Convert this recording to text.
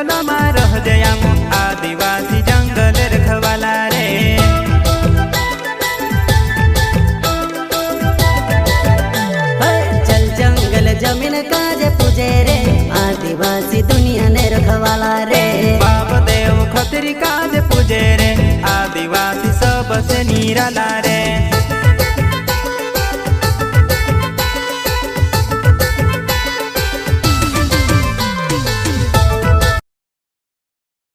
जंगल में रह जयाम आदिवासी जंगल रखवाला रे। चल जंगल जमीन काज पूजे रे आदिवासी दुनिया ने रखवाला रे। बाप देव खतरी काज पूजे रे आदिवासी सबसे निराला रे।